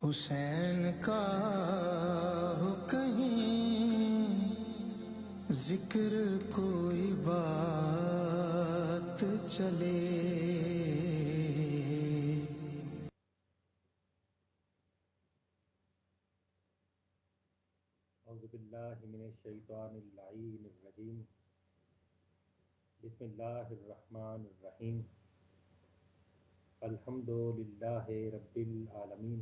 حسین کا ہو کہیں ذکر کوئی بات چلے۔ اعوذ باللہ من الشیطان اللعین الرجیم، بسم اللہ الرحمن الرحیم، الحمد للہ رب العالمین،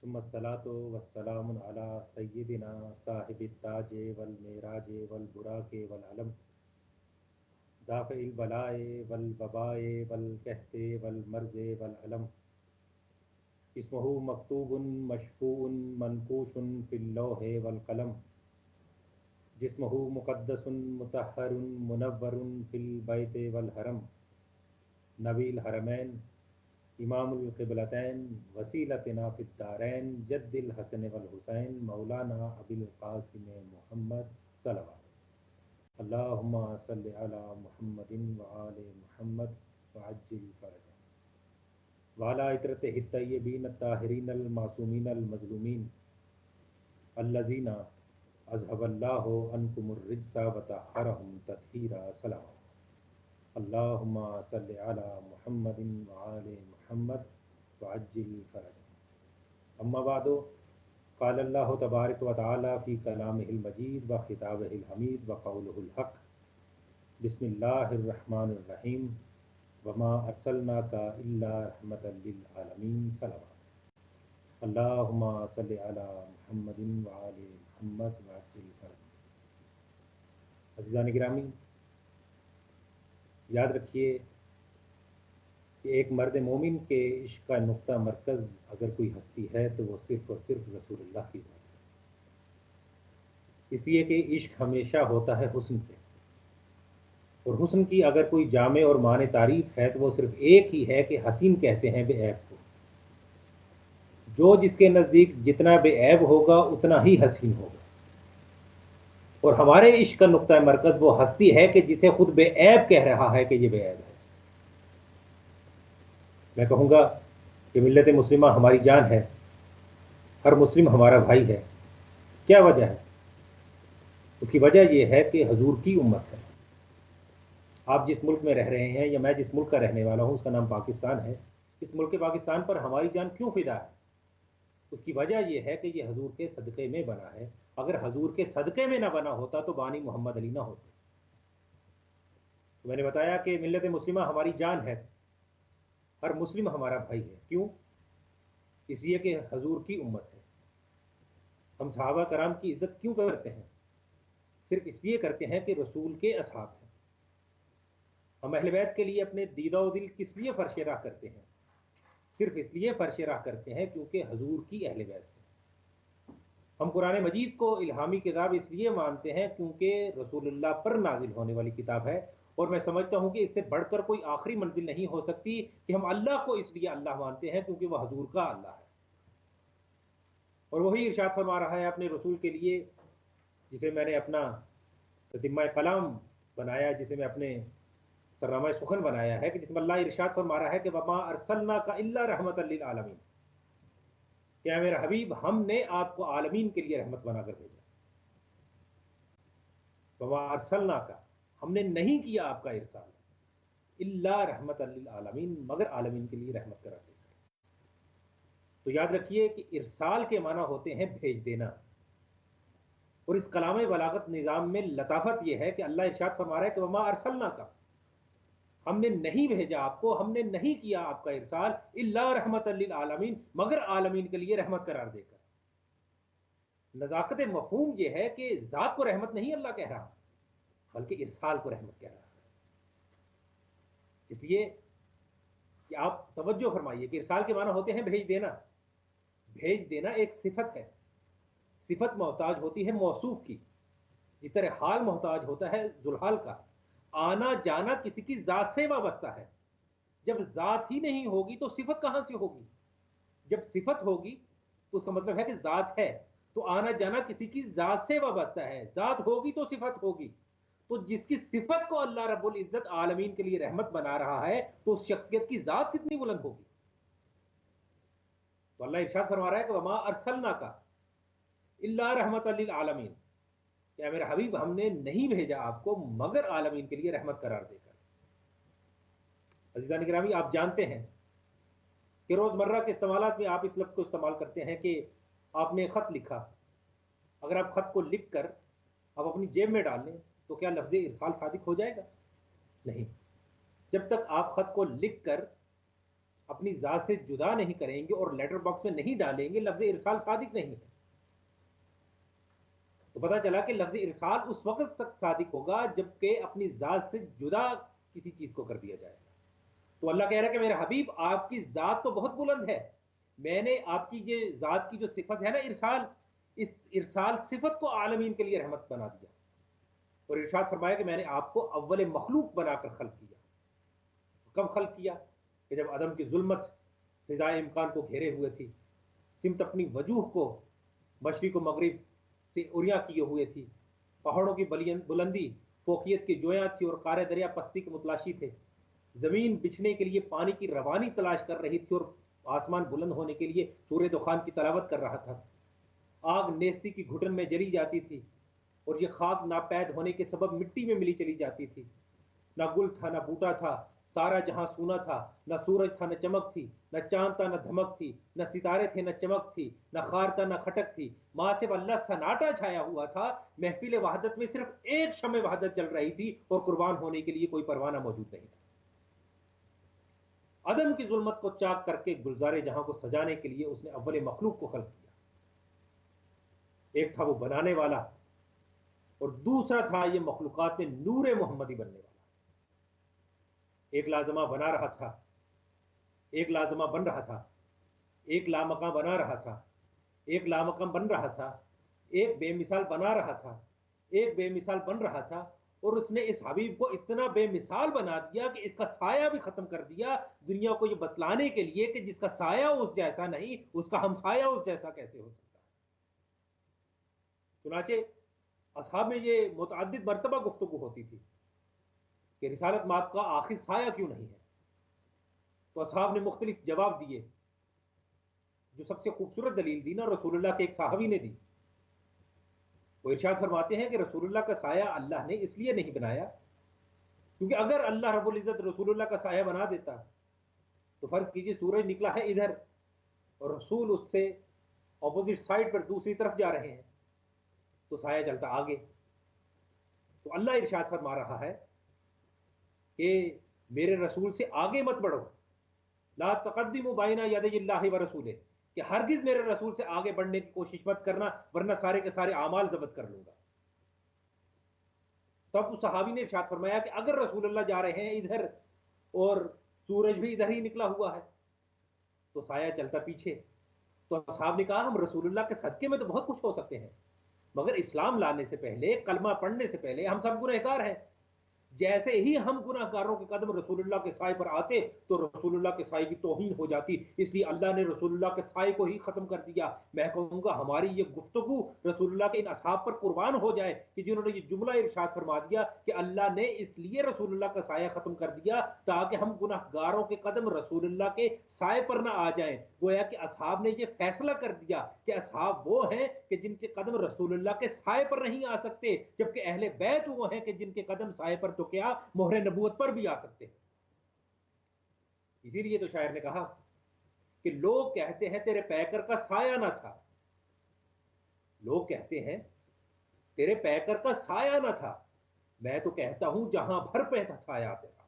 ثم الصلاۃ والسلام علی سیدنا صاحب التاج والمعراج والبراق والعلم، دافع البلاء والوباء والقحط والمرض والعلم، اسمہ مکتوب مشفوع منقوش فی اللوح والقلم، جسمہ مقدس مطہر منور فی البیت والحرم، نبی الحرمین، امام القبلتین، وسیلتنا فی الدارین، جد الحسن والحسین، مولانا ابی القاسم محمد صلوات اللہم صلی علی محمد وآل محمد وعجل فرجہ وعلی عطرتہ الطیبین الطاہرین المعصومین المظلومین الذین اذهب اللہ عنکم الرجس وطہرہم تطہیرا صلوات اللہم صلی علی محمد وآل محمد وعجل فرجہ۔ اما بعد، قال اللہ تبارک و تعالی فی کلامہ المجید وخطابہ الحمید وقولہ الحق، بسم اللہ الرحمن الرحیم، وما ارسلناک الا رحمۃ للعالمین صلوات اللہم صلی علی محمد وآل محمد وعجل فرجہ۔ عزیزان گرامی، یاد رکھیے کہ ایک مرد مومن کے عشق کا نقطہ مرکز اگر کوئی ہستی ہے تو وہ صرف اور صرف رسول اللہ کی ذات ہے، اس لیے کہ عشق ہمیشہ ہوتا ہے حسن سے، اور حسن کی اگر کوئی جامع اور معنی تعریف ہے تو وہ صرف ایک ہی ہے کہ حسین کہتے ہیں بے عیب کو، جو جس کے نزدیک جتنا بے عیب ہوگا اتنا ہی حسین ہوگا، اور ہمارے عشق کا نقطہ مرکز وہ ہستی ہے کہ جسے خود بے عیب کہہ رہا ہے کہ یہ بے عیب ہے۔ میں کہوں گا کہ ملت مسلمہ ہماری جان ہے، ہر مسلم ہمارا بھائی ہے۔ کیا وجہ ہے؟ اس کی وجہ یہ ہے کہ حضور کی امت ہے۔ آپ جس ملک میں رہ رہے ہیں یا میں جس ملک کا رہنے والا ہوں اس کا نام پاکستان ہے، اس ملک پاکستان پر ہماری جان کیوں فدا ہے؟ اس کی وجہ یہ ہے کہ یہ حضور کے صدقے میں بنا ہے۔ اگر حضور کے صدقے میں نہ بنا ہوتا تو بانی محمد علی نہ ہوتے۔ تو میں نے بتایا کہ ملت مسلمہ ہماری جان ہے، ہر مسلم ہمارا بھائی ہے۔ کیوں؟ اس لیے کہ حضور کی امت ہے۔ ہم صحابہ کرام کی عزت کیوں کرتے ہیں؟ صرف اس لیے کرتے ہیں کہ رسول کے اصحاب ہیں۔ ہم اہل بیت کے لیے اپنے دیدہ و دل کس لیے فرش راہ کرتے ہیں؟ صرف اس لیے فرش راہ کرتے ہیں کیونکہ حضور کی اہل بیت ہے۔ ہم قرآن مجید کو الہامی کتاب اس لیے مانتے ہیں کیونکہ رسول اللہ پر نازل ہونے والی کتاب ہے، اور میں سمجھتا ہوں کہ اس سے بڑھ کر کوئی آخری منزل نہیں ہو سکتی کہ ہم اللہ کو اس لیے اللہ مانتے ہیں کیونکہ وہ حضور کا اللہ ہے، اور وہی ارشاد فرما رہا ہے اپنے رسول کے لیے، جسے میں نے اپنا تتمہ کلام بنایا، جسے میں اپنے سرنامہ سخن بنایا ہے، کہ جس میں اللہ ارشاد فرما رہا ہے کہ وما ارسلناک الا رحمۃ للعالمین، کہ اے میرا حبیب ہم نے آپ کو عالمین کے لیے رحمت بنا کر بھیجا۔ وما ارسلناک، ہم نے نہیں کیا آپ کا ارسال الا رحمت للعالمین، مگر عالمین کے لیے رحمت قرار دے کر۔ تو یاد رکھیے کہ ارسال کے معنی ہوتے ہیں بھیج دینا، اور اس کلام بلاغت نظام میں لطافت یہ ہے کہ اللہ ارشاد فرما رہا ہے کہ وما ارسلناک، ہم نے نہیں بھیجا آپ کو، ہم نے نہیں کیا آپ کا ارسال الا رحمت للعالمین، مگر عالمین کے لیے رحمت قرار دے کر۔ نزاکت مفہوم یہ ہے کہ ذات کو رحمت نہیں اللہ کہہ رہا، بلکہ ارسال کو رحمت کہہ رہا ہے۔ اس لیے کہ آپ توجہ فرمائیے کہ ارسال کے معنی ہوتے ہیں بھیج دینا۔ بھیج دینا ایک صفت ہے، صفت محتاج ہوتی ہے موصوف کی، جس طرح حال محتاج ہوتا ہے ذوالحال کا۔ آنا جانا کسی کی ذات سے وابستہ ہے۔ جب ذات ہی نہیں ہوگی تو صفت کہاں سے ہوگی؟ جب صفت ہوگی تو اس کا مطلب ہے کہ ذات ہے، تو آنا جانا کسی کی ذات سے وابستہ ہے، ذات ہوگی تو صفت ہوگی۔ تو جس کی صفت کو اللہ رب العزت عالمین کے لیے رحمت بنا رہا ہے تو اس شخصیت کی ذات کتنی بلند ہوگی؟ تو اللہ ارشاد فرما رہا ہے کہ وما ارسلناک الا رحمت للعالمین، کہ میرے حبیب ہم نے نہیں بھیجا آپ کو مگر عالمین کے لیے رحمت قرار دے کر۔ عزیزان گرامی، آپ جانتے ہیں کہ روزمرہ کے استعمالات میں آپ اس لفظ کو استعمال کرتے ہیں کہ آپ نے خط لکھا۔ اگر آپ خط کو لکھ کر آپ اپنی جیب میں ڈال لیں تو کیا لفظ ارسال صادق ہو جائے گا؟ نہیں۔ جب تک آپ خط کو لکھ کر اپنی ذات سے جدا نہیں کریں گے اور لیٹر باکس میں نہیں ڈالیں گے، لفظ ارسال صادق نہیں ہے۔ تو پتہ چلا کہ لفظ ارسال اس وقت تک صادق ہوگا جبکہ اپنی ذات سے جدا کسی چیز کو کر دیا جائے گا۔ تو اللہ کہہ رہا ہے کہ میرے حبیب آپ کی ذات تو بہت بلند ہے، میں نے آپ کی یہ ذات کی جو صفت ہے نا ارسال، اس ارسال صفت کو عالمین کے لیے رحمت بنا دیا، اور ارشاد فرمایا کہ میں نے آپ کو اول مخلوق بنا کر خلق کیا۔ کب خلق کیا؟ کہ جب عدم کی ظلمت فضائے امکان کو گھیرے ہوئے تھی، سمت اپنی وجوہ کو مشرق و مغرب سے اریاں کیے ہوئے تھی، پہاڑوں کی بلندی فوقیت کی جویاں تھی اور قارے دریا پستی کے متلاشی تھے، زمین بچھنے کے لیے پانی کی روانی تلاش کر رہی تھی اور آسمان بلند ہونے کے لیے سورہ دخان کی تلاوت کر رہا تھا، آگ نیستی کی گھٹن میں جلی جاتی تھی اور یہ خاک ناپید ہونے کے سبب مٹی میں ملی چلی جاتی تھی، نہ گل تھا نہ بوٹا تھا، سارا جہاں سونا تھا، نہ سورج تھا نہ چمک تھی، نہ چاند تھا نہ دھمک تھی، نہ ستارے تھے نہ چمک تھی، نہ خار تھا نہ کھٹک تھی، ماں صرف اللہ سناٹا چھایا ہوا تھا، محفل وحدت میں صرف ایک شمع وحدت چل رہی تھی اور قربان ہونے کے لیے کوئی پروانہ موجود نہیں تھا۔ عدم کی ظلمت کو چاک کر کے گلزار جہاں کو سجانے کے لیے اس نے اول مخلوق کو خلق کیا۔ ایک تھا وہ بنانے والا اور دوسرا تھا یہ مخلوقات میں نور محمدی بننے والا۔ ایک لازمہ بنا رہا تھا، ایک لازمہ بن رہا تھا، ایک لامکاں بنا رہا تھا، ایک لامکاں بن رہا تھا، ایک بے مثال بنا رہا تھا، ایک بے مثال بن رہا تھا، اور اس نے اس حبیب کو اتنا بے مثال بنا دیا کہ اس کا سایہ بھی ختم کر دیا، دنیا کو یہ بتلانے کے لیے کہ جس کا سایہ اس جیسا نہیں اس کا ہمسایہ اس جیسا کیسے ہو سکتا ہے۔ چنانچہ اصحاب میں یہ متعدد مرتبہ گفتگو ہوتی تھی کہ رسالت مآب کا آخر سایہ کیوں نہیں ہے، تو اصحاب نے مختلف جواب دیے۔ جو سب سے خوبصورت دلیل دی نا رسول اللہ کے ایک صحابی نے دی، وہ ارشاد فرماتے ہیں کہ رسول اللہ کا سایہ اللہ نے اس لیے نہیں بنایا کیونکہ اگر اللہ رب العزت رسول اللہ کا سایہ بنا دیتا تو فرض کیجئے سورج نکلا ہے ادھر اور رسول اس سے اپوزٹ سائڈ پر دوسری طرف جا رہے ہیں تو سایہ چلتا آگے۔ تو اللہ ارشاد فرما رہا ہے کہ میرے رسول سے آگے مت بڑھو، لا تقدموا بین یدی اللہ ورسولہ، کہ ہرگز میرے رسول سے آگے بڑھنے کی کوشش مت کرنا ورنہ سارے کے سارے اعمال ضبط کر لوں گا۔ تب اس صحابی نے ارشاد فرمایا کہ اگر رسول اللہ جا رہے ہیں ادھر اور سورج بھی ادھر ہی نکلا ہوا ہے تو سایہ چلتا پیچھے۔ تو صاحب نے کہا ہم رسول اللہ کے صدقے میں تو بہت کچھ ہو سکتے ہیں مگر اسلام لانے سے پہلے، کلمہ پڑھنے سے پہلے ہم سب گنہگار ہیں۔ جیسے ہی ہم گناہ گاروں کے قدم رسول اللہ کے سائے پر آتے تو رسول اللہ کے سائے کی توہین ہو جاتی، اس لیے اللہ نے رسول اللہ کے سائے کو ہی ختم کر دیا۔ میں کہوں گا ہماری یہ گفتگو رسول اللہ کے ان اصحاب پر قربان ہو جائے کہ جنہوں نے یہ جملہ ارشاد فرما دیا کہ اللہ نے اس لیے رسول اللہ کا سایہ ختم کر دیا تاکہ ہم گناہ گاروں کے قدم رسول اللہ کے سائے پر نہ آ جائیں۔ گویا کہ اصحاب نے یہ فیصلہ کر دیا کہ اصحاب وہ ہیں کہ جن کے قدم رسول اللہ کے سائے پر نہیں آ سکتے، جبکہ اہل بیت وہ ہیں کہ جن کے قدم سائے پر تو کیا مہر نبوت پر بھی آ سکتے ہیں۔ اسی لیے تو شاعر نے کہا کہ لوگ کہتے ہیں تیرے پیکر کا سایہ نہ تھا، لوگ کہتے ہیں تیرے پیکر کا سایہ نہ تھا، میں تو کہتا ہوں جہاں بھر پہ تھا سایہ تیرا۔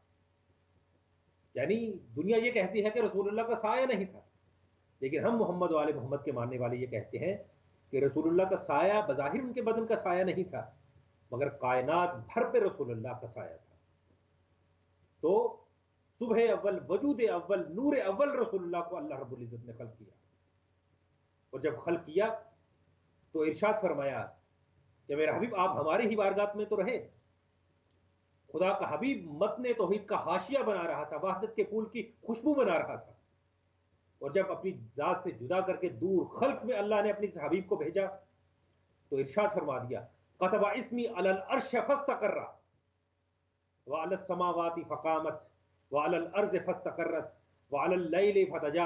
یعنی دنیا یہ کہتی ہے کہ رسول اللہ کا سایہ نہیں تھا، لیکن ہم محمد و آل محمد کے ماننے والے یہ کہتے ہیں کہ رسول اللہ کا سایہ بظاہر ان کے بدن کا سایہ نہیں تھا مگر کائنات بھر پہ رسول اللہ کا سایہ تھا۔ تو صبح اول، وجود اول، نور اول رسول اللہ کو اللہ رب العزت نے خلق کیا، اور جب خلق کیا تو ارشاد فرمایا کہ میرے حبیب آپ ہمارے ہی بارگاہ میں تو رہے۔ خدا کا حبیب متن توحید کا حاشیہ بنا رہا تھا، وحدت کے پھول کی خوشبو بنا رہا تھا، اور جب اپنی ذات سے جدا کر کے دور خلق میں اللہ نے اپنی حبیب کو بھیجا تو ارشاد فرما دیا کتب اسمی علی العرش فاستقر وعلی السماوات فقامت وعلی الارض فاستقرت وعلی اللیل فتجا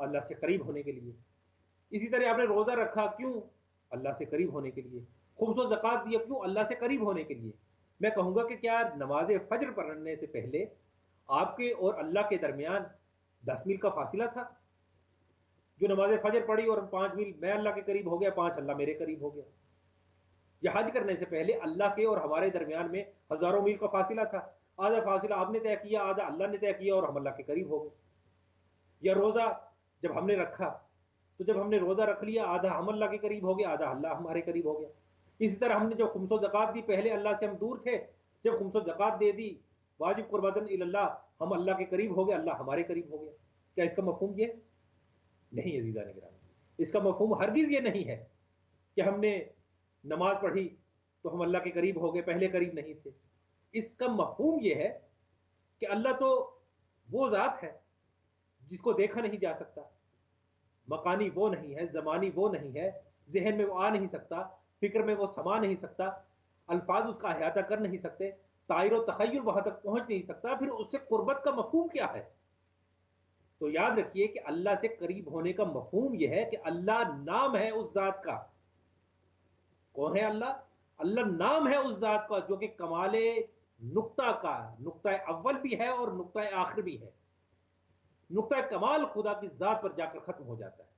اللہ سے قریب ہونے کے لیے. اسی طرح آپ نے روزہ رکھا کیوں؟ اللہ سے قریب ہونے کے لیے. خمس و زکوٰۃ دیا کیوں؟ اللہ سے قریب ہونے کے لیے. میں کہوں گا کہ کیا نماز فجر پڑھنے سے پہلے آپ کے اور اللہ کے درمیان 10 میل کا فاصلہ تھا؟ جو نماز فجر پڑھی اور 5 میل میں اللہ کے قریب ہو گیا، 5 اللہ میرے قریب ہو گیا. یا حج کرنے سے پہلے اللہ کے اور ہمارے درمیان میں ہزاروں میل کا فاصلہ تھا، آدھا فاصلہ آپ نے طے کیا، آدھا اللہ نے طے کیا اور ہم اللہ کے قریب ہو گئے. یا روزہ جب ہم نے رکھا تو جب ہم نے روزہ رکھ لیا آدھا ہم اللہ کے قریب ہو گیا، آدھا اللہ ہمارے قریب ہو گیا. اسی طرح ہم نے جب خمس و زکوٰۃ دی پہلے اللہ سے ہم دور تھے، جب خمس و زکوٰۃ دے دی واجب قربتاً اللہ ہم اللہ کے قریب ہو گئے، اللہ ہمارے قریب ہو گیا. کیا اس کا مفہوم یہ نہیں؟ عزیزان گرامی، اس کا مفہوم ہرگز یہ نہیں ہے کہ ہم نے نماز پڑھی تو ہم اللہ کے قریب ہو گئے، پہلے قریب نہیں تھے. اس کا مفہوم یہ ہے کہ اللہ تو وہ ذات ہے جس کو دیکھا نہیں جا سکتا، مکانی وہ نہیں ہے، زمانی وہ نہیں ہے، ذہن میں وہ آ نہیں سکتا، فکر میں وہ سما نہیں سکتا، الفاظ اس کا احاطہ کر نہیں سکتے، طائر و تخیل وہاں تک پہنچ نہیں سکتا. پھر اس سے قربت کا مفہوم کیا ہے؟ تو یاد رکھیے کہ اللہ سے قریب ہونے کا مفہوم یہ ہے کہ اللہ نام ہے اس ذات کا. کون ہے اللہ؟ اللہ نام ہے اس ذات کا جو کہ کمال نقطہ کا نقطہ اول بھی ہے اور نقطہ آخر بھی ہے. نقطہ کمال خدا کی ذات پر جا کر ختم ہو جاتا ہے.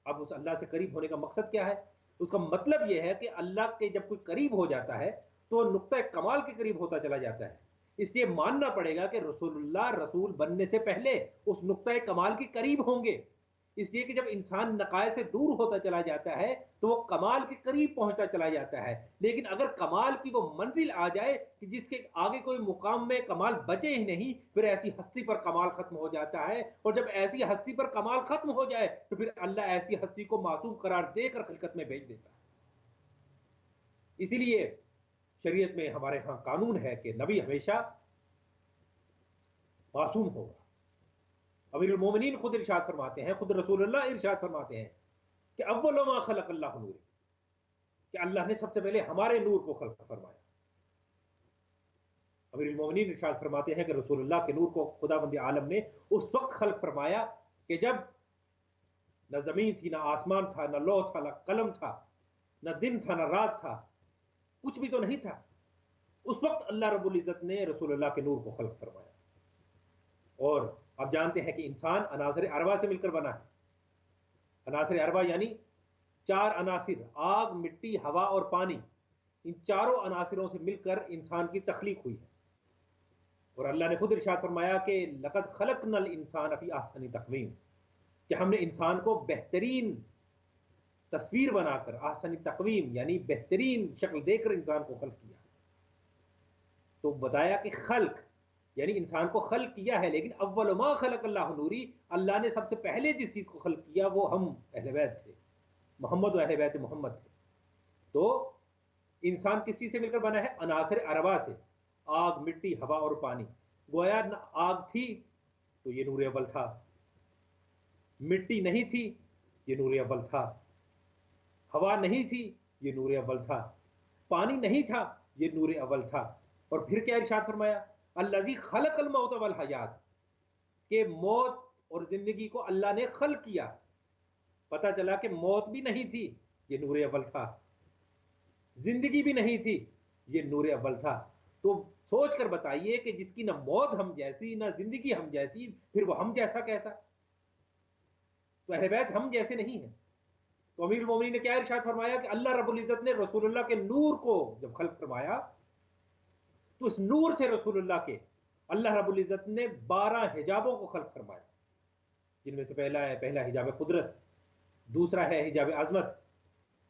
اب اس اللہ سے قریب ہونے کا مقصد کیا ہے؟ اس کا مطلب یہ ہے کہ اللہ کے جب کوئی قریب ہو جاتا ہے تو نقطہ کمال کے قریب ہوتا چلا جاتا ہے. اس لیے ماننا پڑے گا کہ رسول اللہ رسول بننے سے پہلے اس نقطہ کمال کے قریب ہوں گے. اس لیے کہ جب انسان نقائص سے دور ہوتا چلا جاتا ہے تو وہ کمال کے قریب پہنچتا چلا جاتا ہے. لیکن اگر کمال کی وہ منزل آ جائے کہ جس کے آگے کوئی مقام میں کمال بچے ہی نہیں، پھر ایسی ہستی پر کمال ختم ہو جاتا ہے. اور جب ایسی ہستی پر کمال ختم ہو جائے تو پھر اللہ ایسی ہستی کو معصوم قرار دے کر خلقت میں بھیج دیتا ہے. اسی لیے شریعت میں ہمارے ہاں قانون ہے کہ نبی ہمیشہ معصوم ہوگا. امیر المومنین خود ارشاد فرماتے ہیں، خود رسول اللہ ارشاد فرماتے ہیں کہ اول ما خلق اللہ نور، کہ اللہ نے سب سے پہلے ہمارے نور کو خلق فرمایا. امیر المومنین ارشاد فرماتے ہیں کہ رسول اللہ کے نور کو خداوند عالم نے اس وقت خلق فرمایا کہ جب نہ زمین تھی، نہ آسمان تھا، نہ لوح تھا، نہ قلم تھا، نہ دن تھا، نہ رات تھا، کچھ بھی تو نہیں تھا. اس وقت اللہ رب العزت نے رسول اللہ کے نور کو خلق فرمایا. اور آپ جانتے ہیں کہ انسان عناصر اربع سے مل کر بنا ہے. عناصر اربع یعنی 4 عناصر، آگ، مٹی، ہوا اور پانی. ان چاروں عناصروں سے مل کر انسان کی تخلیق ہوئی ہے. اور اللہ نے خود ارشاد فرمایا کہ لقد خلقنا الانسان فی احسن تقویم، کہ ہم نے انسان کو بہترین تصویر بنا کر، احسن تقویم یعنی بہترین شکل دے کر انسان کو خلق کیا. تو بتایا کہ خلق یعنی انسان کو خلق کیا ہے، لیکن اول ما خلق اللہ نوری، اللہ نے سب سے پہلے جس چیز کو خلق کیا وہ ہم اہل بیت تھے، محمد و اہل بیت محمد تھے. تو انسان کس چیز سے مل کر بنا ہے؟ عناصر اربع سے، آگ، مٹی، ہوا اور پانی. گویا آگ تھی تو یہ نور اول تھا، مٹی نہیں تھی یہ نور اول تھا، ہوا نہیں تھی یہ نور اول تھا، پانی نہیں تھا یہ نور اول تھا. اور پھر کیا ارشاد فرمایا؟ الذی خلق الموت والحیات، کہ موت اور زندگی کو اللہ نے خلق کیا. پتہ چلا کہ موت بھی نہیں تھی یہ نور اول تھا، زندگی بھی نہیں تھی یہ نور اول تھا. تو سوچ کر بتائیے کہ جس کی نہ موت ہم جیسی نہ زندگی ہم جیسی، پھر وہ ہم جیسا کیسا؟ تو اہل بیت ہم جیسے نہیں ہیں. تو امیر المومنین نے کیا ارشاد فرمایا کہ اللہ رب العزت نے رسول اللہ کے نور کو جب خلق فرمایا تو اس نور سے رسول اللہ کے اللہ رب العزت نے 12 حجابوں کو خلق فرمایا، جن میں سے پہلا حجاب قدرت، دوسرا ہے حجاب عظمت،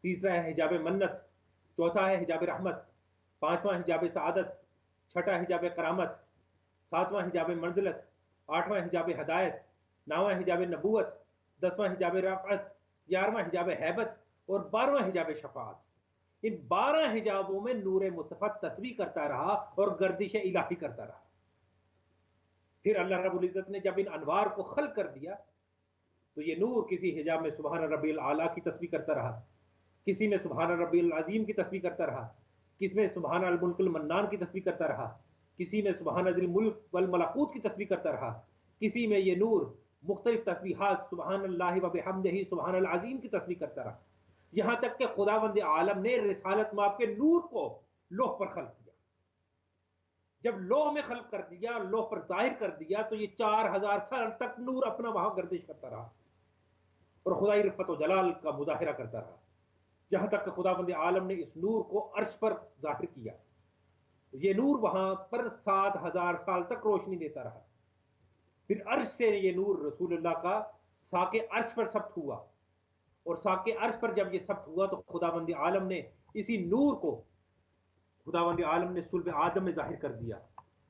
تیسرا ہے حجاب منت، چوتھا ہے حجاب رحمت، پانچواں حجاب سعادت، چھٹا حجاب کرامت، ساتواں حجاب منزلت، آٹھواں حجاب ہدایت، نواں حجاب نبوت، 10واں حجاب رفعت، 11واں حجاب ہیبت اور 12واں حجاب شفاعت. ان 12 حجابوں میں نور مصطفیٰ تسبیح کرتا رہا اور گردش الہی کرتا رہا. پھر اللہ رب العزت نے جب ان انوار کو خلق کر دیا تو یہ نور کسی حجاب میں سبحان ربی الاعلیٰ کی تسبیح کرتا رہا، کسی میں سبحان ربی العظیم کی تسبیح کرتا رہا، کسی میں سبحان الملک المنان کی تسبیح کرتا رہا، کسی میں سبحان ذی الملک والملکوت کی تسبیح کرتا رہا، کسی میں یہ نور مختلف تسبیحات سبحان اللہ و بحمدہ سبحان العظیم کی تسبیح کرتا رہا، یہاں تک کہ خداوند عالم نے رسالت مآب کے نور کو لوح پر خلق کیا۔ جب لوح میں خلق کر دیا، لوح پر ظاہر کر دیا، تو یہ 4000 سال تک نور اپنا وہاں گردش کرتا رہا اور خدائی رفت و جلال کا مظاہرہ کرتا رہا، جہاں تک کہ خداوند عالم نے اس نور کو عرش پر ظاہر کیا۔ یہ نور وہاں پر 7000 سال تک روشنی دیتا رہا، پھر عرش سے یہ نور رسول اللہ کا ساق عرش پر ثبت ہوا، اور ساق عرش پر جب یہ ثبت ہوا تو خداوند عالم نے اسی نور کو خداوند عالم نے صلب آدم میں ظاہر کر دیا،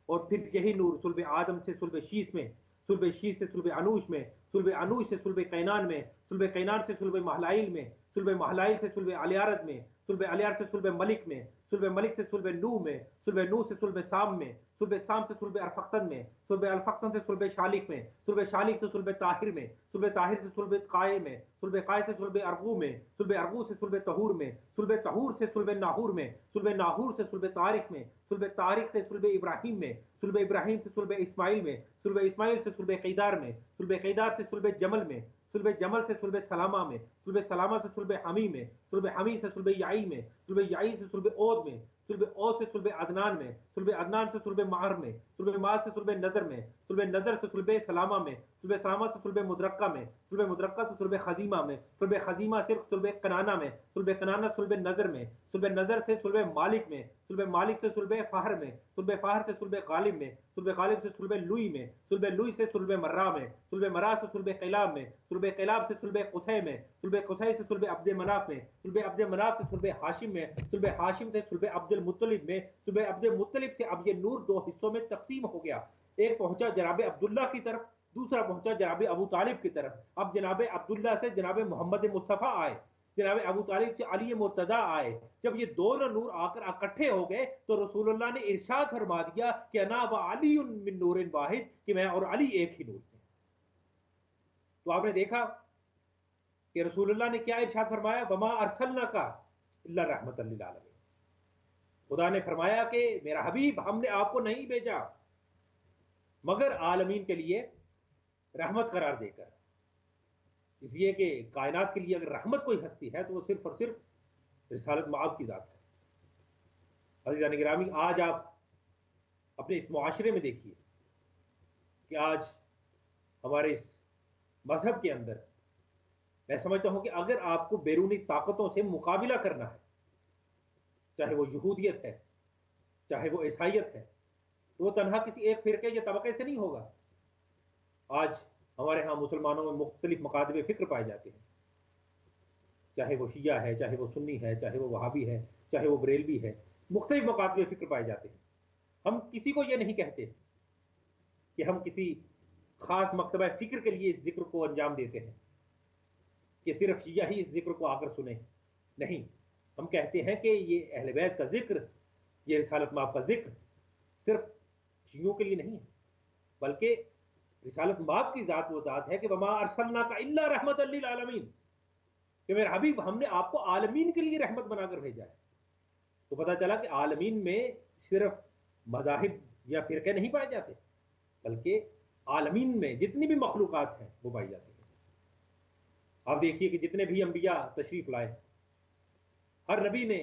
اور پھر یہی نور صلب آدم سے صلب شیس میں، صلب شیس سے صلب انوش میں، صلب انوش سے صلب قینان میں، صلب قینان سے صلب محلائل میں، صلب محلائل سے صلب علیارد میں، صلب علیارد سے صلب ملک میں، صلب ملک سے صلب نو میں، صلب نو سے صلب سام میں، صلب سام سے صلب ارفختن میں، صلب ارفختن سے صلب شالک میں، صلب شالک سے صلب طاہر میں، صلب طاہر سے صلب قائے میں، صلب قائے سے صلب ارغو میں، صلب ارغو سے صلب طہور میں، صلب طہور سے صلب ناہور میں، صلب ناہور سے صلب طارق میں، صلب طارق سے صلب ابراہیم میں، صلب ابراہیم سے صلب اسماعیل میں، صلب اسماعیل سے صلب قیدار میں، صلب قیدار سے صلب جمل میں، صلب جمل سے صلب سلامہ میں، صلب سلامہ سے صلب حمی میں، صلب حمی سے صلب یعی میں، صلب یعی سے صلب عود میں، صلب عود سے صلب عدنان میں، صلب عدنان سے صلب معر میں، صلب معر سے صلب نظر میں، صلب نظر سے صلب سلامہ میں، صلب سلامہ سے صلب مدرکہ میں، صلب مدرکہ سے صلب خزیمہ میں، صلب خزیمہ سے صلب کنانہ میں، صلب کنانہ صلب نظر میں، صلب نظر سے صلب مالک میں، صلب مالک سے صلب فہر میں، صلب فہر سے صلب غالب میں، صلب غالب سے صلب لوئی میں، صلب لوئی سے صلب مرہ میں، صلب مرہ سے صلب قلاب میں، صلب قلاب سے صلب قصی میں، صلب قصی سے صلب عبد مناف میں، صلب عبد مناف سے صلب ہاشم میں، صلب ہاشم سے صلب عبد المطلب میں، صلب عبد المطلب سے اب یہ نور دو حصوں میں تقسیم ہو گیا، ایک پہنچا جناب عبداللہ کی طرف، دوسرا پہنچا جناب ابو طالب کی طرف۔ اب جناب عبداللہ سے جناب محمد مصطفیٰ آئے، جناب ابو طالب سے علی مرتضیٰ آئے۔ جب یہ دونوں نور آ کر اکٹھے ہو گئے تو رسول اللہ نے ارشاد فرما دیا کہ انا و علی من نور واحد، کہ میں اور علی ایک ہی نور سے۔ تو آپ نے دیکھا کہ رسول اللہ نے کیا ارشاد فرمایا، وما ارسلناک الا رحمۃ للعالمین۔ خدا نے فرمایا کہ میرا حبیب ہم نے آپ کو نہیں بھیجا مگر عالمین کے لیے رحمت قرار دے کر، اس لیے کہ کائنات کے لیے اگر رحمت کوئی ہستی ہے تو وہ صرف اور صرف رسالت مآب کی ذات ہے۔ عزیزان گرامی، آج آپ اپنے اس معاشرے میں دیکھیے کہ آج ہمارے اس مذہب کے اندر میں سمجھتا ہوں کہ اگر آپ کو بیرونی طاقتوں سے مقابلہ کرنا ہے، چاہے وہ یہودیت ہے، چاہے وہ عیسائیت ہے، تو وہ تنہا کسی ایک فرقے یا طبقے سے نہیں ہوگا۔ آج ہمارے ہاں مسلمانوں میں مختلف مکاتب فکر پائے جاتے ہیں، چاہے وہ شیعہ ہے، چاہے وہ سنی ہے، چاہے وہ وہابی ہے، چاہے وہ بریلوی ہے، مختلف مکاتب فکر پائے جاتے ہیں۔ ہم کسی کو یہ نہیں کہتے کہ ہم کسی خاص مکتبہ فکر کے لیے اس ذکر کو انجام دیتے ہیں کہ صرف شیعہ ہی اس ذکر کو آ کر سنیں، نہیں، ہم کہتے ہیں کہ یہ اہل بیت کا ذکر، یہ رسالت مآب کا ذکر صرف شیعوں کے لیے نہیں ہے، بلکہ رسالت مآب کی ذات وہ ذات ہے کہ وما ارسلناک الا رحمۃ للعالمین، کہ میرے حبیب ہم نے آپ کو عالمین کے لیے رحمت بنا کر بھیجا ہے۔ تو پتہ چلا کہ عالمین میں صرف مذاہب یا فرقے نہیں پائے جاتے، بلکہ عالمین میں جتنی بھی مخلوقات ہیں وہ پائی جاتی ہیں۔ آپ دیکھیے کہ جتنے بھی انبیاء تشریف لائے، ہر نبی نے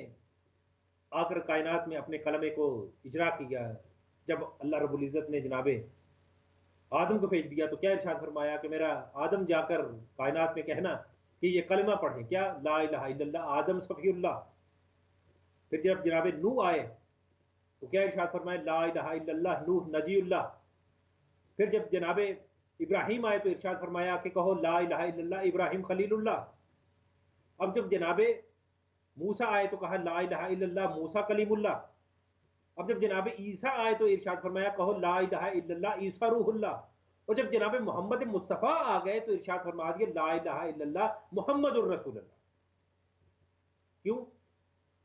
آ کر کائنات میں اپنے کلمے کو اجرا کیا۔ جب اللہ رب العزت نے جناب آدم کو بھیج دیا تو کیا ارشاد فرمایا کہ میرا آدم جا کر کائنات میں کہنا کہ یہ کلمہ پڑھیں، کیا، لا الہ الا اللہ آدم صفی اللہ۔ پھر جب جناب نوح آئے تو کیا ارشاد فرمایا، لا الہ الا اللہ نوح نجی اللہ۔ پھر جب جناب ابراہیم آئے تو ارشاد فرمایا کہ کہو لا الہ الا اللہ ابراہیم خلیل اللہ۔ اب جب جناب موسیٰ آئے تو کہا لا الہ الا اللہ موسیٰ کلیم اللہ۔ اب جب جناب عیسیٰ آئے تو ارشاد فرمایا کہو لا الہ الا اللہ عیسیٰ روح اللہ۔ اور جب جناب محمد مصطفیٰ آ گئے تو ارشاد فرما دیا لا الہ الا اللہ محمد الرسول اللہ۔ کیوں؟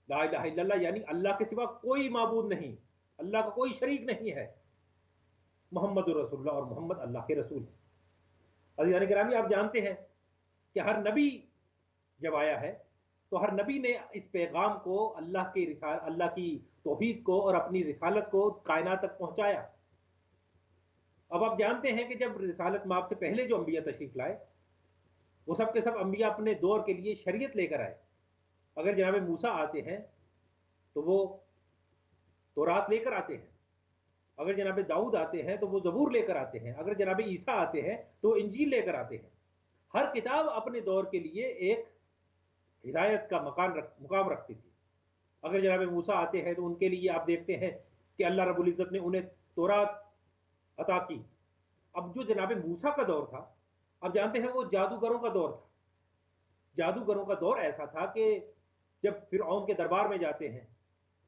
لا الہ الا اللہ یعنی اللہ کے سوا کوئی معبود نہیں، اللہ کا کوئی شریک نہیں ہے، محمد الرسول اللہ، اور محمد اللہ کے رسول ہے۔ عزیزان گرامی، آپ جانتے ہیں کہ ہر نبی جب آیا ہے تو ہر نبی نے اس پیغام کو اللہ کی توحید کو اور اپنی رسالت کو کائنات تک پہنچایا۔ اب آپ جانتے ہیں کہ جب رسالت مآب سے پہلے جو انبیاء تشریف لائے وہ سب کے سب انبیاء اپنے دور کے لیے شریعت لے کر آئے. اگر جناب موسیٰ آتے ہیں تو وہ تورات لے کر آتے ہیں، اگر جناب داؤد آتے ہیں تو وہ زبور لے کر آتے ہیں، اگر جناب عیسیٰ آتے ہیں تو وہ انجیل لے کر آتے ہیں. ہر کتاب اپنے دور کے لیے ایک ہدایت کا مقام رکھتی تھی. اگر جناب موسیٰ آتے ہیں تو ان کے لیے آپ دیکھتے ہیں کہ اللہ رب العزت نے انہیں تورات عطا کی. اب جو جناب موسیٰ کا دور تھا، اب جانتے ہیں وہ جادوگروں کا دور تھا. جادوگروں کا دور ایسا تھا کہ جب فرعون کے دربار میں جاتے ہیں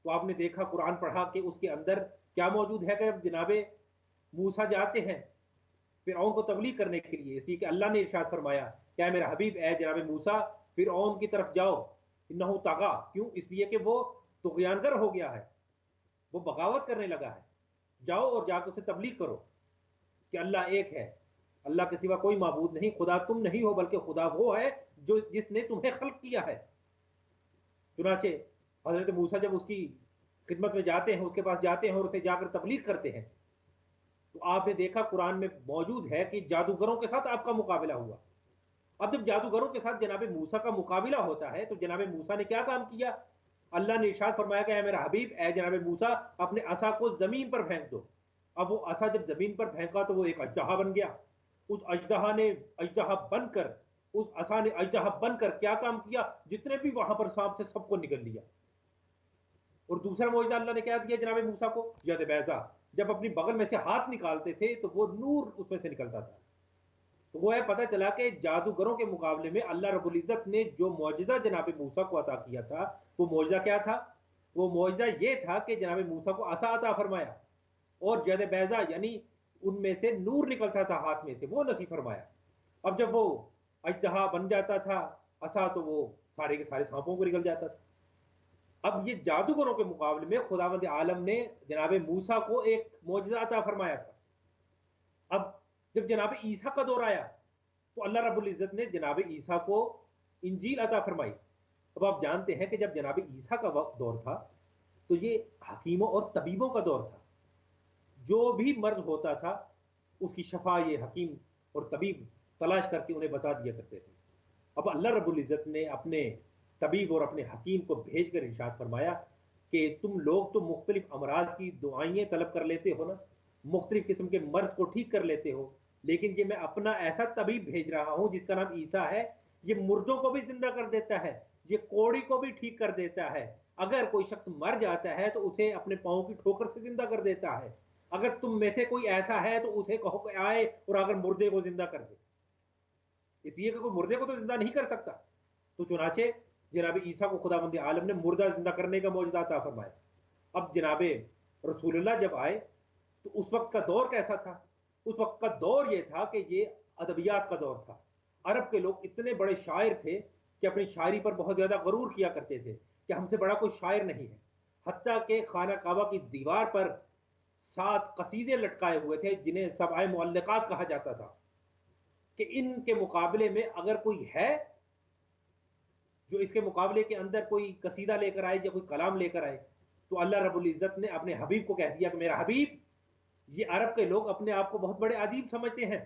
تو آپ نے دیکھا، قرآن پڑھا کہ اس کے اندر کیا موجود ہے کہ جب جناب موسیٰ جاتے ہیں فرعون کو تبلیغ کرنے کے لیے، اس لیے کہ اللہ نے ارشاد فرمایا کہ اے میرا حبیب، اے جناب موسیٰ فرعون کی طرف جاؤ، انہو طغا. کیوں؟ اس لیے کہ وہ طغیان گر ہو گیا ہے، وہ بغاوت کرنے لگا ہے. جاؤ اور جا کے اسے تبلیغ کرو کہ اللہ ایک ہے، اللہ کے سوا کوئی معبود نہیں، خدا تم نہیں ہو بلکہ خدا وہ ہے جس نے تمہیں خلق کیا ہے. چنانچہ حضرت موسیٰ جب اس کی خدمت میں جاتے ہیں، اس کے پاس جاتے ہیں اور اسے جا کر تبلیغ کرتے ہیں، تو آپ نے دیکھا قرآن میں موجود ہے کہ جادوگروں کے ساتھ آپ کا مقابلہ ہوا. اب جب جادوگروں کے ساتھ جناب موسیٰ کا مقابلہ ہوتا ہے تو جناب موسیٰ نے کیا کام کیا؟ اللہ نے ارشاد فرمایا کہ اے میرا حبیب، اے جناب موسیٰ اپنے عصا کو زمین پر پھینک دو. اب وہ عصا جب زمین پر پھینکا تو وہ ایک اژدہا بن گیا. اس اژدہا بن کر کیا کام کیا؟ جتنے بھی وہاں پر سانپ تھے سب کو نگل لیا. اور دوسرا معجزہ اللہ نے کیا دیا جناب موسیٰ کو؟ ید بیضا. جب اپنی بغل میں سے ہاتھ نکالتے تھے تو وہ نور اس میں سے نکلتا تھا. تو وہ ہے پتہ چلا کہ جادوگروں کے مقابلے میں اللہ رب العزت نے جو معجزہ جناب موسیٰ کو عطا کیا تھا وہ معجزہ کیا تھا؟ وہ معجزہ یہ تھا کہ جناب موسیٰ کو عصا عطا فرمایا اور ید بیضا یعنی ان میں سے نور نکلتا تھا ہاتھ میں سے، وہ نصیب فرمایا. اب جب وہ اژدہا بن جاتا تھا عصا تو وہ سارے کے سارے سانپوں کو نکل جاتا تھا. اب یہ جادوگروں کے مقابلے میں خداوند عالم نے جناب موسیٰ کو ایک معجزہ عطا فرمایا تھا. اب جب جناب عیسیٰ کا دور آیا تو اللہ رب العزت نے جناب عیسیٰ کو انجیل عطا فرمائی. اب آپ جانتے ہیں کہ جب جناب عیسیٰ کا دور تھا تو یہ حکیموں اور طبیبوں کا دور تھا. جو بھی مرض ہوتا تھا اس کی شفا یہ حکیم اور طبیب تلاش کر کے انہیں بتا دیا کرتے تھے. اب اللہ رب العزت نے اپنے طبیب اور اپنے حکیم کو بھیج کر ارشاد فرمایا کہ تم لوگ تو مختلف امراض کی دعائیں طلب کر لیتے ہو نا، مختلف قسم کے مرض کو ٹھیک کر لیتے ہو، لیکن یہ میں اپنا ایسا طبیب بھیج رہا ہوں جس کا نام عیسیٰ ہے. یہ مردوں کو بھی زندہ کر دیتا ہے، یہ کوڑی کو بھی ٹھیک کر دیتا ہے. اگر کوئی شخص مر جاتا ہے تو اسے اپنے پاؤں کی ٹھوکر سے زندہ کر دیتا ہے. اگر تم میں سے کوئی ایسا ہے تو اسے کہو کہ آئے اور اگر مردے کو زندہ کر دے. اس لیے کہ کوئی مردے کو تو زندہ نہیں کر سکتا. تو چنانچہ جناب عیسیٰ کو خداوند عالم نے مردہ زندہ کرنے کا معجزہ عطا فرمایا. اب جناب رسول اللہ جب آئے تو اس وقت کا دور کیسا تھا؟ اس وقت کا دور یہ تھا کہ یہ ادبیات کا دور تھا. عرب کے لوگ اتنے بڑے شاعر تھے کہ اپنی شاعری پر بہت زیادہ غرور کیا کرتے تھے کہ ہم سے بڑا کوئی شاعر نہیں ہے. حتیٰ کہ خانہ کعبہ کی دیوار پر 7 قصیدے لٹکائے ہوئے تھے جنہیں سبع معلقات کہا جاتا تھا کہ ان کے مقابلے میں اگر کوئی ہے جو اس کے مقابلے کے اندر کوئی قصیدہ لے کر آئے یا کوئی کلام لے کر آئے تو اللہ رب العزت نے اپنے حبیب کو کہہ دیا کہ میرا حبیب، یہ عرب کے لوگ اپنے آپ کو بہت بڑے ادیب سمجھتے ہیں،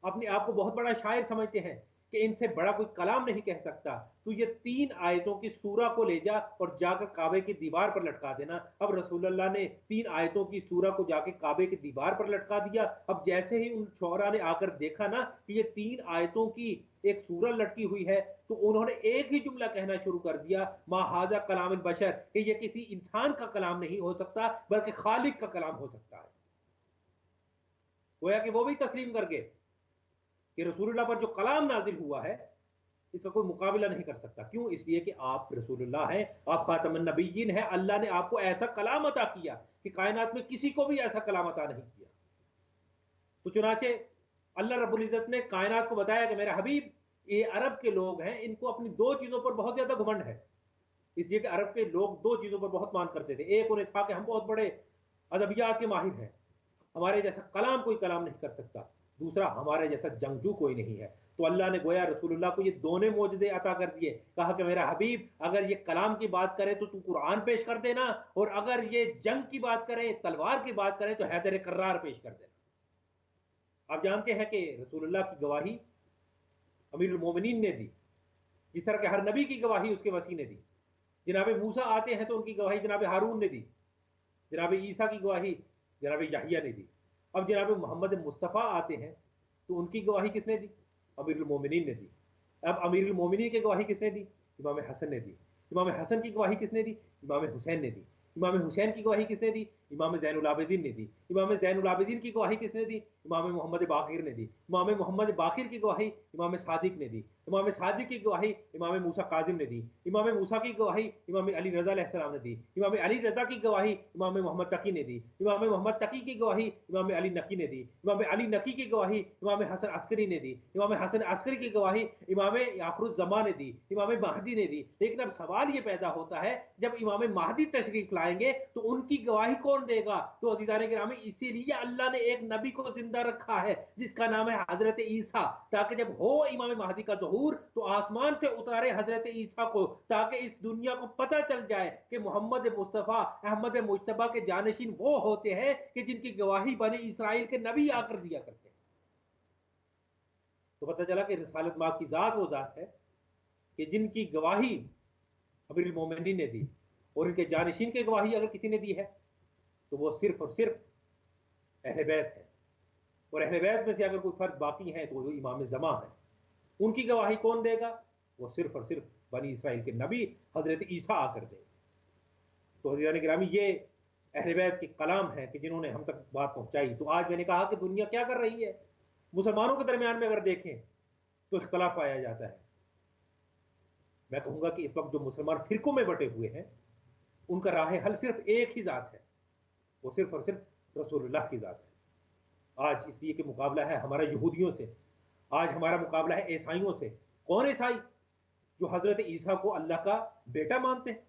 اپنے آپ کو بہت بڑا شاعر سمجھتے ہیں کہ ان سے بڑا کوئی کلام نہیں کہہ سکتا. تو یہ 3 آیتوں کی سورہ کو لے جا اور جا کر کعبے کی دیوار پر لٹکا دینا. اب رسول اللہ نے 3 آیتوں کی سورہ کو جا کے کعبے کی دیوار پر لٹکا دیا. اب جیسے ہی ان شعراء نے آ کر دیکھا نا کہ یہ 3 آیتوں کی ایک سورہ لٹکی ہوئی ہے تو انہوں نے ایک ہی جملہ کہنا شروع کر دیا، ما ھذا کلام البشر، کہ یہ کسی انسان کا کلام نہیں ہو سکتا بلکہ خالق کا کلام ہو سکتا ہے. گویا کہ وہ بھی تسلیم کر گئے کہ رسول اللہ پر جو کلام نازل ہوا ہے اس کا کوئی مقابلہ نہیں کر سکتا. کیوں؟ اس لیے کہ آپ رسول اللہ ہیں، آپ خاتم النبیین ہیں. اللہ نے آپ کو ایسا کلام عطا کیا کہ کائنات میں کسی کو بھی ایسا کلام عطا نہیں کیا. تو چنانچہ اللہ رب العزت نے کائنات کو بتایا کہ میرا حبیب، یہ عرب کے لوگ ہیں، ان کو اپنی 2 چیزوں پر بہت زیادہ گھمنڈ ہے. اس لیے کہ عرب کے لوگ 2 چیزوں پر بہت مان کرتے تھے. ایک انہیں تھا کہ ہم بہت بڑے ادبیات کے ماہر ہیں، ہمارے جیسا کلام کوئی کلام نہیں کر سکتا. دوسرا، ہمارے جیسا جنگجو کوئی نہیں ہے. تو اللہ نے گویا رسول اللہ کو یہ دونوں معجزے عطا کر دیے. کہا کہ میرا حبیب، اگر یہ کلام کی بات کرے تو قرآن پیش کر دینا، اور اگر یہ جنگ کی بات کرے، تلوار کی بات کرے تو حیدر کرار پیش کر دینا. آپ جانتے ہیں کہ رسول اللہ کی گواہی امیر المومنین نے دی، جس طرح کہ ہر نبی کی گواہی اس کے وسیع نے دی۔ جناب موسیٰ آتے ہیں تو ان کی گواہی جناب ہارون نے دی، جناب عیسیٰ کی گواہی جناب یحییٰ نے دی۔ اب جناب محمد مصطفیٰ آتے ہیں تو ان کی گواہی کس نے دی؟ امیر المومنین نے دی۔ اب امیر المومنین کی گواہی کس نے دی؟ امام حسن نے دی۔ امام حسن کی گواہی کس نے دی؟ امام حسین نے دی۔ امام حسین کی گواہی کس نے دی؟ امام زین العابدین نے دی۔ امام زین العابدین کی گواہی کس نے دی؟ امام محمد باقر نے دی۔ امام محمد باقر کی گواہی امام صادق نے دی۔ امام صادق کی گواہی امام موسیٰ کاظم نے دی۔ امام موسیٰ کی گواہی امام علی رضا علیہ السلام نے دی۔ امام علی رضا کی گواہی امام محمد تقی نے دی۔ امام محمد تقی کی گواہی امام علی نقی نے دی۔ امام علی نقی کی گواہی امام حسن عسکری نے دی۔ امام حسن عسکری کی گواہی امام آخر الزمان نے دی، امام مہدی نے دی۔ لیکن اب سوال یہ پیدا ہوتا ہے جب امام مہدی تشریف لائیں گے تو ان کی گواہی کون دے گا؟ تو عزیزان گرامی اسی لیے اللہ نے ایک نبی کو زندہ رکھا ہے جس کا نام ہے حضرت عیسیٰ، تاکہ جب ہو امام مہدی کا ظہور تو آسمان سے اتارے حضرت عیسیٰ کو، تاکہ اس دنیا کو پتہ چل جائے کہ محمد مصطفیٰ احمد مجتبیٰ کے جانشین وہ ہوتے ہیں کہ جن کی گواہی بنی اسرائیل کے نبی آ کر دیا کرتے ہیں۔ تو پتہ چلا کہ رسالت مآب کی ذات وہ ذات ہے کہ جن کی گواہی امیر المومنین نے دی، اور ان کے جانشین کی گواہی اگر کسی نے دی ہے تو وہ صرف اور صرف اہل بیت ہے، اور اہل بیت میں سے اگر کوئی فرد باقی ہے تو وہ امام زمان ہے۔ ان کی گواہی کون دے گا؟ وہ صرف اور صرف بنی اسرائیل کے نبی حضرت عیسیٰ آ کر دے گا۔ تو عزیزان گرامی یہ اہل بیت کی کلام ہے کہ جنہوں نے ہم تک بات پہنچائی۔ تو آج میں نے کہا کہ دنیا کیا کر رہی ہے؟ مسلمانوں کے درمیان میں اگر دیکھیں تو اختلاف پایا جاتا ہے۔ میں کہوں گا کہ اس وقت جو مسلمان فرقوں میں بٹے ہوئے ہیں ان کا راہ حل صرف ایک ہی ذات ہے، وہ صرف اور صرف رسول اللہ کی ذات ہے۔ آج اس لیے کہ مقابلہ ہے ہمارا یہودیوں سے، آج ہمارا مقابلہ ہے عیسائیوں سے۔ کون عیسائی؟ جو حضرت عیسیٰ کو اللہ کا بیٹا مانتے ہیں،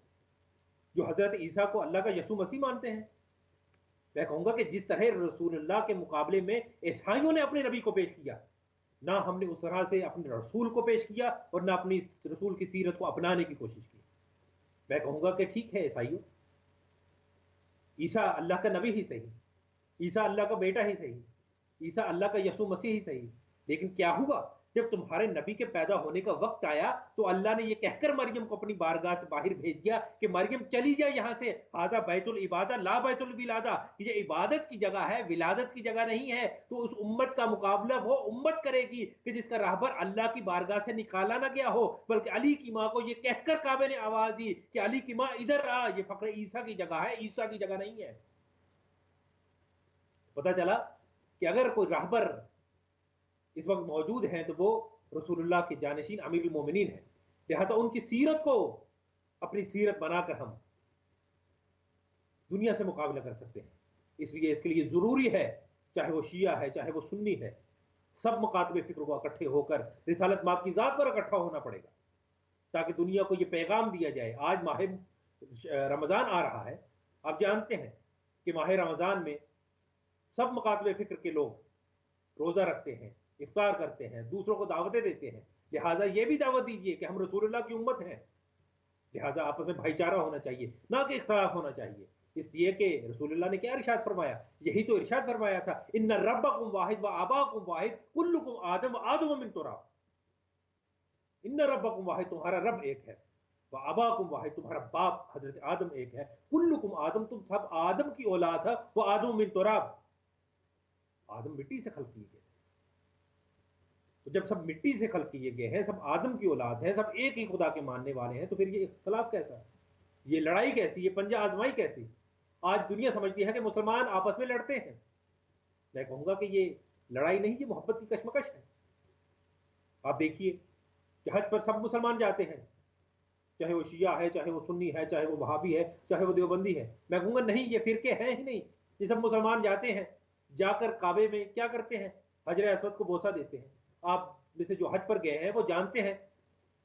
جو حضرت عیسیٰ کو اللہ کا یسوع مسیح مانتے ہیں۔ میں کہوں گا کہ جس طرح رسول اللہ کے مقابلے میں عیسائیوں نے اپنے نبی کو پیش کیا، نہ ہم نے اس طرح سے اپنے رسول کو پیش کیا اور نہ اپنی رسول کی سیرت کو اپنانے کی کوشش کی۔ میں کہوں گا کہ ٹھیک ہے عیسائیوں، عیسیٰ اللہ کا نبی ہی صحیح، عیسیٰ اللہ کا بیٹا ہی صحیح، عیسیٰ اللہ کا یسوع مسیح ہی صحیح، لیکن کیا ہوا جب تمہارے نبی کے پیدا ہونے کا وقت آیا تو اللہ نے یہ کہہ کر مریم کو اپنی بارگاہ سے باہر بھیج دیا کہ مریم چلی جائے یہاں سے، ھذا بیت العبادہ لا بیت الولادہ، یہ عبادت کی جگہ ہے، ولادت کی جگہ نہیں ہے۔ تو اس امت کا مقابلہ وہ امت کرے گی کہ جس کا راہبر اللہ کی بارگاہ سے نکالا نہ گیا ہو، بلکہ علی کی ماں کو یہ کہہ کر کعبے نے آواز دی کہ علی کی ماں ادھر آ، یہ فخر عیسیٰ کی جگہ ہے، عیسیٰ کی جگہ نہیں ہے۔ پتہ چلا کہ اگر کوئی راہبر اس وقت موجود ہیں تو وہ رسول اللہ کے جانشین امیر المومنین ہیں، لہذا ان کی سیرت کو اپنی سیرت بنا کر ہم دنیا سے مقابلہ کر سکتے ہیں۔ اس لیے اس کے لیے ضروری ہے، چاہے وہ شیعہ ہے چاہے وہ سنی ہے، سب مکاتب فکر کو اکٹھے ہو کر رسالت مآب کی ذات پر اکٹھا ہونا پڑے گا، تاکہ دنیا کو یہ پیغام دیا جائے۔ آج ماہ رمضان آ رہا ہے، آپ جانتے ہیں کہ ماہ رمضان میں سب مکاتب فکر کے لوگ روزہ رکھتے ہیں، افطار کرتے ہیں، دوسروں کو دعوتیں دیتے ہیں۔ لہٰذا یہ بھی دعوت دیجیے کہ ہم رسول اللہ کی امت ہیں، لہٰذا آپس میں بھائی چارہ ہونا چاہیے، نہ کہ اختلاف ہونا چاہیے۔ اس لیے کہ رسول اللہ نے کیا ارشاد فرمایا؟ یہی تو ارشاد فرمایا تھا، ان ربکم واحد و آباکم واحد کلکم آدم و آدم من تراب۔ ان ربکم واحد، تمہارا رب ایک ہے، و آباکم واحد، تمہارا باپ حضرت آدم ایک ہے، کلکم آدم، تم سب آدم کی اولاد ہے، وہ آدم من تراب، آدم مٹی سے خلق کیے گئے۔ تو جب سب مٹی سے خلق کیے گئے ہیں، سب آدم کی اولاد ہیں، سب ایک ہی خدا کے ماننے والے ہیں، تو پھر یہ اختلاف کیسا، یہ لڑائی کیسی، یہ پنجہ آزمائی کیسی؟ آج دنیا سمجھتی ہے کہ مسلمان آپس میں لڑتے ہیں۔ میں کہوں گا کہ یہ لڑائی نہیں، یہ محبت کی کشمکش ہے۔ آپ دیکھیے کہ حج پر سب مسلمان جاتے ہیں، چاہے وہ شیعہ ہے چاہے وہ سنی ہے چاہے وہ وہابی ہے چاہے وہ دیوبندی ہے۔ میں کہوں گا نہیں، یہ فرقے ہیں ہی نہیں، یہ سب مسلمان جاتے ہیں، جا کر کعبے میں کیا کرتے ہیں؟ حجر اسود کو بوسہ دیتے ہیں۔ آپ میں سے جو حج پر گئے ہیں وہ جانتے ہیں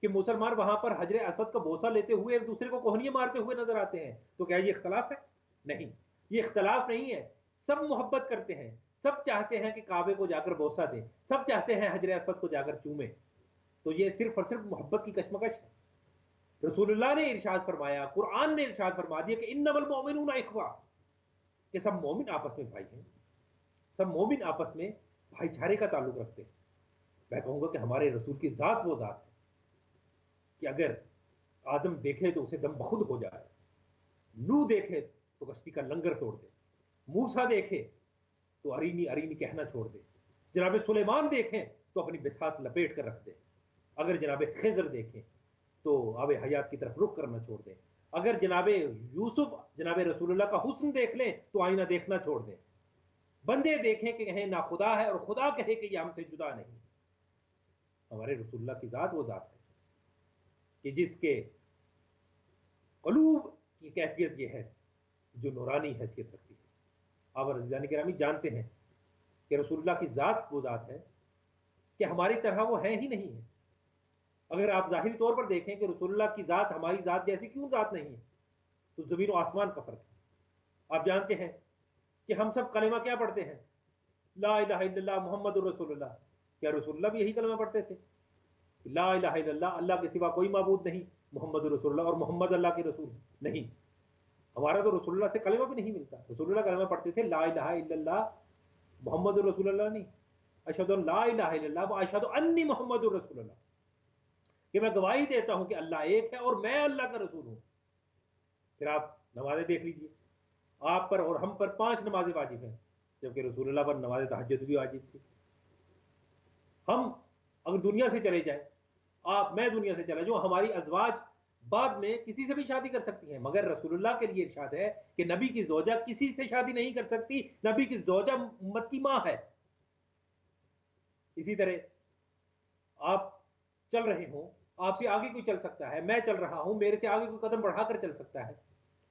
کہ مسلمان وہاں پر حجر اسود کا بوسہ لیتے ہوئے ایک دوسرے کو کوہنیاں مارتے ہوئے نظر آتے ہیں۔ تو کیا یہ اختلاف ہے؟ نہیں، یہ اختلاف نہیں ہے، سب محبت کرتے ہیں، سب چاہتے ہیں کہ کعبے کو جا کر بوسہ دیں، سب چاہتے ہیں حجر اسود کو جا کر چومیں۔ تو یہ صرف اور صرف محبت کی کشمکش ہے۔ رسول اللہ نے ارشاد فرمایا، قرآن نے ارشاد فرما دیا کہ انما المؤمنون اخوہ، کہ سب مومن آپس میں بھائی ہیں، سب مومن آپس میں بھائی چارے کا تعلق رکھتے ہیں. میں کہوں گا کہ ہمارے رسول کی ذات وہ ذات ہے کہ اگر آدم دیکھے تو اسے دم بخود ہو جائے، نوح دیکھے تو کشتی کا لنگر توڑ دے، موسیٰ دیکھے تو ارینی ارینی کہنا چھوڑ دے، جناب سلیمان دیکھیں تو اپنی بساط لپیٹ کر رکھ دے، اگر جناب خضر دیکھیں تو آب حیات کی طرف رخ کرنا چھوڑ دیں، اگر جناب یوسف جناب رسول اللہ کا حسن دیکھ لیں تو آئینہ دیکھنا چھوڑ دیں، بندے دیکھیں کہ کہیں نہ خدا ہے اور خدا کہے کہ یہ ہم سے جدا نہیں. ہمارے رسول اللہ کی ذات وہ ذات ہے کہ جس کے قلوب کی کیفیت یہ ہے جو نورانی حیثیت رکھتی ہے. آپ عزیزان گرامی جانتے ہیں کہ رسول اللہ کی ذات وہ ذات ہے کہ ہماری طرح وہ ہے ہی نہیں ہے. اگر آپ ظاہری طور پر دیکھیں کہ رسول اللہ کی ذات ہماری ذات جیسی کیوں ذات نہیں ہے تو زمین و آسمان کا فرق ہے. آپ جانتے ہیں کہ ہم سب کلمہ کیا پڑھتے ہیں؟ لا الہ الا اللہ محمد الرسول اللہ. کیا رسول اللہ بھی یہی کلمہ پڑھتے تھے؟ لا الہ الا اللہ، اللہ کے سوا کوئی معبود نہیں، محمد الرسول اللہ، اور محمد اللہ کے رسول نہیں. ہمارا تو رسول اللہ سے کلمہ بھی نہیں ملتا. رسول اللہ کلمہ پڑھتے تھے لا الہ الا اللہ محمد الرسول اللہ نہیں، اشہد ان لا الہ الا اللہ و اشہد انی محمد الرسول اللہ، کہ میں گواہی دیتا ہوں کہ اللہ ایک ہے اور میں اللہ کا رسول ہوں. پھر آپ نمازیں دیکھ لیجئے، آپ پر اور ہم پر 5 نمازیں واجب ہیں، جبکہ رسول اللہ پر نماز تہجد بھی واجب تھی. ہم اگر دنیا سے چلے جائیں، آپ میں دنیا سے چلا جاؤں، ہماری ازواج بعد میں کسی سے بھی شادی کر سکتی ہیں، مگر رسول اللہ کے لیے ارشاد ہے کہ نبی کی زوجہ کسی سے شادی نہیں کر سکتی، نبی کی زوجہ امت کی ماں ہے. اسی طرح آپ چل رہے ہوں، آپ سے آگے کوئی چل سکتا ہے، میں چل رہا ہوں، میرے سے آگے کوئی قدم بڑھا کر چل سکتا ہے،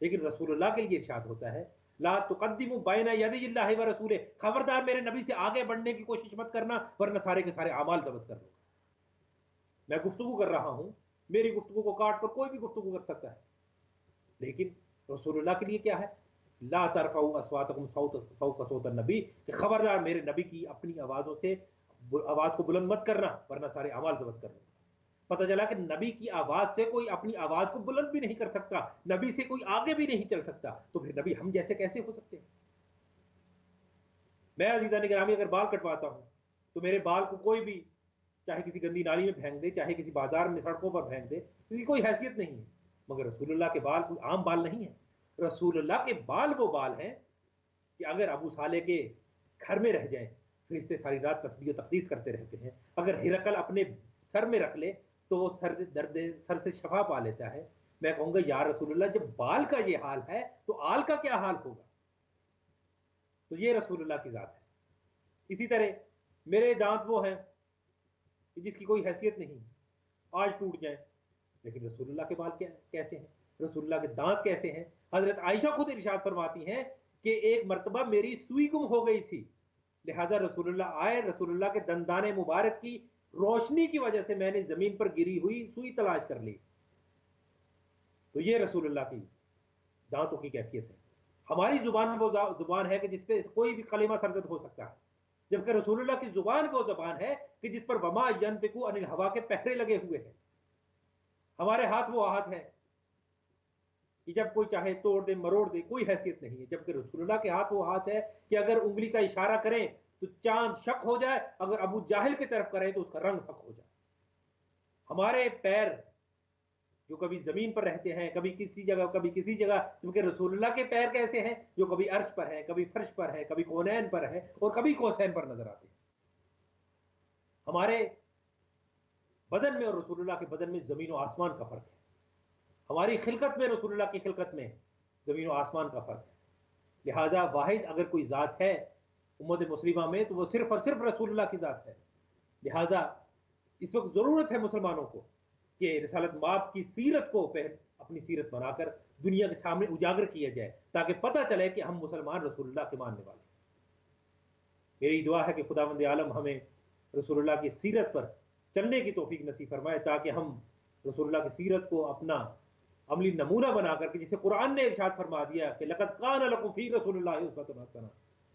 لیکن رسول اللہ کے لیے ارشاد ہوتا ہے لا تقدموا بین یدی اللہ و رسولہ، خبردار میرے نبی سے آگے بڑھنے کی کوشش مت کرنا ورنہ سارے کے سارے اعمال ضبط کر لوں گا. میں گفتگو کر رہا ہوں، میری گفتگو کو کاٹ کر کوئی بھی گفتگو کر سکتا ہے، لیکن رسول اللہ کے لیے کیا ہے؟ لا ترفعوا اصواتکم فوق صوت النبی، کہ خبردار میرے نبی کی اپنی آوازوں سے آواز کو بلند مت کرنا ورنہ سارے اعمال ضبط کر لوں گا. پتہ چلا کہ نبی کی آواز سے کوئی اپنی آواز کو بلند بھی نہیں کر سکتا، نبی سے کوئی آگے بھی نہیں چل سکتا، تو پھر نبی ہم جیسے کیسے ہو سکتے ہیں؟ میں عزیزان گرامی اگر بال کٹواتا ہوں تو میرے بال کو کوئی بھی چاہے کسی گندی نالی میں پھینک دے، چاہے کسی بازار میں سڑکوں پر پھینک دے، اس کی کوئی حیثیت نہیں ہے. مگر رسول اللہ کے بال کوئی عام بال نہیں ہے. رسول اللہ کے بال وہ بال ہیں کہ اگر ابو صالح کے گھر میں رہ جائیں فرشتے ساری رات تسبیح و تقدیس کرتے رہتے ہیں، اگر ہرقل اپنے سر میں رکھ لے تو وہ سر سے شفا پا لیتا ہے. میں کہوں گا یا رسول اللہ جب بال کا یہ حال ہے تو آل کا کیا حال ہوگا؟ تو یہ رسول اللہ کی ذات ہے. اسی طرح میرے دانت وہ ہیں جس کی کوئی حیثیت نہیں، آج ٹوٹ جائیں، لیکن رسول اللہ کے بال کیسے ہیں؟ رسول اللہ کے دانت کیسے ہیں؟ حضرت عائشہ خود ارشاد فرماتی ہیں کہ ایک مرتبہ میری سوئی گم ہو گئی تھی، لہذا رسول اللہ آئے، رسول اللہ کے دندان مبارک کی روشنی کی وجہ سے میں نے زمین پر گری ہوئی سوئی تلاش کر لی. تو یہ رسول اللہ کی دانتوں کی کیفیت ہے. ہماری زبان وہ زبان ہے کہ جس پہ کوئی بھی کلمہ سرزد ہو سکتا ہے، جبکہ رسول اللہ کی زبان وہ زبان ہے کہ جس پر وما ینطق عن الہوا کے پہرے لگے ہوئے ہیں. ہمارے ہاتھ وہ ہاتھ ہے کہ جب کوئی چاہے توڑ دے مروڑ دے، کوئی حیثیت نہیں ہے، جبکہ رسول اللہ کے ہاتھ وہ ہاتھ ہے کہ اگر انگلی کا اشارہ کریں تو چاند شک ہو جائے، اگر ابو جاہل کی طرف کریں تو اس کا رنگ حق ہو جائے. ہمارے پیر جو کبھی زمین پر رہتے ہیں، کبھی کسی جگہ کبھی کسی جگہ، کیونکہ رسول اللہ کے پیر کیسے ہیں جو کبھی عرش پر ہیں، کبھی فرش پر ہیں، کبھی کونین پر ہیں اور کبھی کوسین پر نظر آتے ہیں. ہمارے بدن میں اور رسول اللہ کے بدن میں زمین و آسمان کا فرق ہے. ہماری خلقت میں رسول اللہ کی خلقت میں زمین و آسمان کا فرق ہے. لہذا واحد اگر کوئی ذات ہے امت مسلمہ میں تو وہ صرف اور صرف رسول اللہ کی ذات ہے. لہذا اس وقت ضرورت ہے مسلمانوں کو کہ رسالت مآب کی سیرت کو اپنی سیرت بنا کر دنیا کے سامنے اجاگر کیا جائے تاکہ پتہ چلے کہ ہم مسلمان رسول اللہ کے ماننے والے ہیں. میری دعا ہے کہ خداوند عالم ہمیں رسول اللہ کی سیرت پر چلنے کی توفیق نصیب فرمائے تاکہ ہم رسول اللہ کی سیرت کو اپنا عملی نمونہ بنا کر کے، جسے قرآن نے ارشاد فرما دیا کہ لقد کان لکم فی رسول اللہ اسوۃ حسنہ،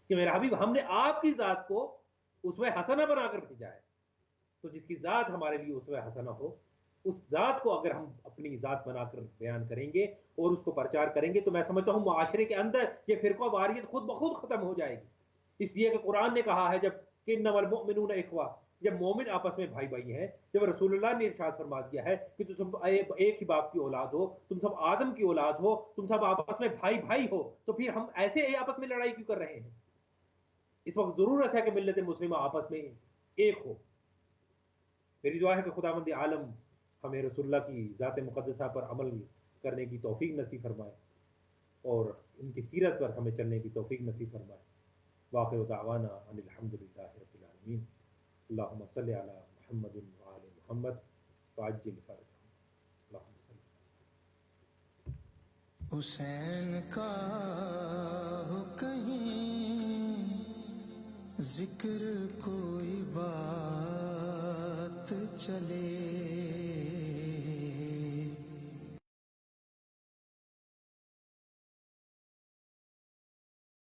کہ میرا حبیب ہم نے آپ کی ذات کو اسوہ حسنہ بنا کر بھیجا ہے. تو جس کی ذات ہمارے لیے اسوہ حسنہ ہو، اس ذات کو اگر ہم اپنی ذات بنا کر بیان کریں گے اور اس کو پرچار کریں گے تو میں سمجھتا ہوں معاشرے کے اندر یہ فرقہ واریت خود بخود ختم ہو جائے گی. اس لیے کہ قرآن نے کہا ہے جب کہ انما المؤمنون اخوہ، جب مومن آپس میں بھائی بھائی ہیں، جب رسول اللہ نے ارشاد فرما دیا ہے کہ تم سب ایک ہی باپ کی اولاد ہو، تم سب آدم کی اولاد ہو، تم سب آپس میں بھائی بھائی ہو، تو پھر ہم ایسے آپس میں لڑائی کیوں کر رہے ہیں؟ اس وقت ضرورت ہے کہ ملت مسلمہ آپس میں ایک ہو۔ میری دعا ہے کہ خداوند عالم ہمیں رسول اللہ کی ذات مقدسہ پر عمل کرنے کی توفیق نصیب فرمائے اور ان کی سیرت پر ہمیں چلنے کی توفیق نصیب فرمائے۔ واخر دعوانا ان الحمدللہ رب العالمین۔ اللہم صلی علی محمد وعلی محمد وعجل فرجہم۔ اللہم صلی۔ حسین کا ہو کہیں ذکر کوئی بات چلے